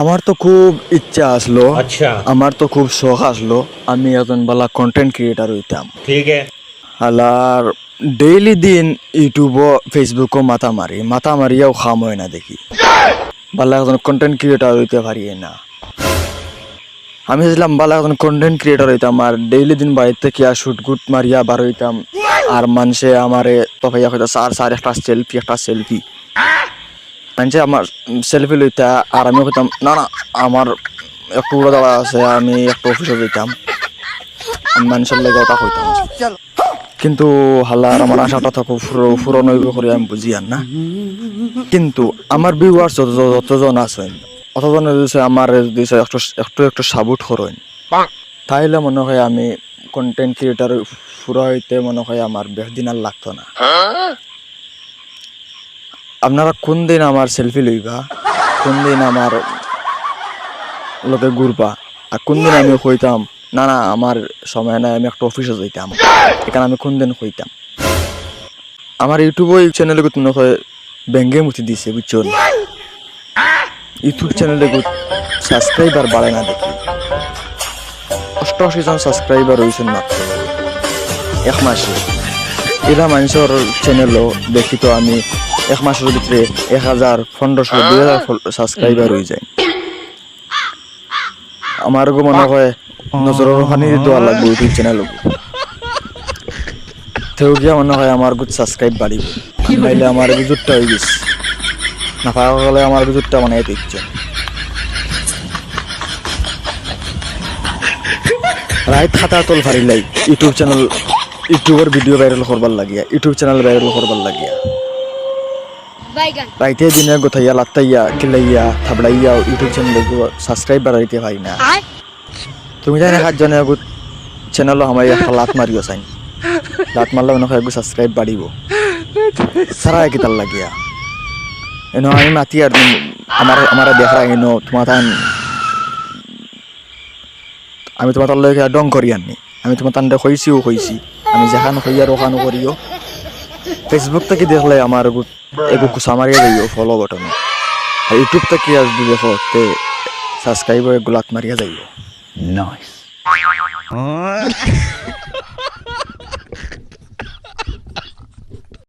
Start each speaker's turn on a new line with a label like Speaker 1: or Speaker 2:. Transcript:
Speaker 1: আমার তো খুব ইচ্ছা আসলো,
Speaker 2: अच्छा
Speaker 1: আমার তো খুব শখ আসলো আমি একজন ভালো কন্টেন্ট ক্রিয়েটার হইতাম।
Speaker 2: ठीक है।
Speaker 1: আর ডেইলি দিন ইউটিউব ফেসবুকও মাথা মারিয়াও খাম হয় না দেখি ভালো একজন কন্টেন্ট ক্রিয়েটার হইতে পারি না। আমি চাইছিলাম ভালো একজন কন্টেন্ট ক্রিয়েটার হইতাম আর ডেইলি দিন বাড়ির থেকে শুট গুট মারিয়া বার হইতাম আর মানুষে আমারে তফাইয়া হইতা স্যার স্যার একটা সেলফি মানুষে আমার সেলফি লইতা আর আমি হইতাম না না আমার একটু উড়া দাঁড়া আছে আমি একটু অফিসে যেতাম মানুষের লেগে ওটা হইতাম। কিন্তু হালার আমার আশাটা তো খুব পূরণ হইব করে আমি বুঝি আর না। কিন্তু আমার ভিউয়ার্স যতজন আছেন অতজন আমার যদি একটু একটু একটু সাপোর্ট করেন তাইলে মনে হয় আমি কন্টেন্ট ক্রিয়েটার পুরো হইতে মনে হয় আমার বেশ দিন আর লাগতো না। আপনারা কোন দিন আমার সেলফি লইবা, কোন দিন আমার লোকে ঘুরবা আর কোন দিন আমি কইতাম না না আমার সময় নাই আমি একটা অফিসে যাইতাম এখানে আমি কোন দিন কইতাম। আমার ইউটিউব চ্যানেলে মনে হয় ব্যাঙ্গে মুতি দিছে বুঝছেন। ইউটিউব চ্যানেলে সাবস্ক্রাইবার বাড়ে না দেখি 88 জন সাবস্ক্রাইবার হয়েছেন মাত্র এক মাসে। এরা মানুষের চ্যানেলও দেখি তো আমি এক মাসের ভিতরে 1000 1500 2000 সাবস্ক্রাইবার হয়ে যায়। আমার মনে হয় নজরের পানি দেওয়া লাগবে ইউটিউব চ্যানেল তেও গিয়া মনে হয় আমার গুড সাবস্ক্রাইব বাড়িব নাইলে আমার গুজুরটা হয়ে গেছে না পাওয়া গেলে আমার গুজুরটা বানাই দিচ্ছে। রাইত খাতা তোল ফারিলাই ইউটিউব চ্যানেল ইউটিউবের ভিডিও ভাইরাল করবার লাগিয়া ইউটিউব চ্যানেল ভাইরাল করবার লাগিয়া রাইতে দিনে গোথাইয়া লাত্তাইয়া কিলাইয়া থাবড়াইয়া ইউটিউব চ্যানেল সাবস্ক্রাইব বাড়াইতে পারি না। তুমি জানি না জনে চ্যানেলও আমার একটা লাত মারিও চাই লাত মারলে মনে হয় সাবস্ক্রাইব বাড়িব সারা কি তার লাগিয়া এনে আমি মাতি আর আমার দেখা এনো তোমার আমি তোমার তার লগে ডং করি আননি আমি তোমার তান্ডে হইছিও হইছি আমি যেখানে হইয়ার ওখানে করিও ফেসবুক থেকে দেখলে আমার এগু কুসা মারিয়া যাইও ফলো বটনে আর ইউটিউব থেকে আজ দেখো তে সাবস্ক্রাইব এগুলো লাত মারিয়া যাইও।
Speaker 3: Nice.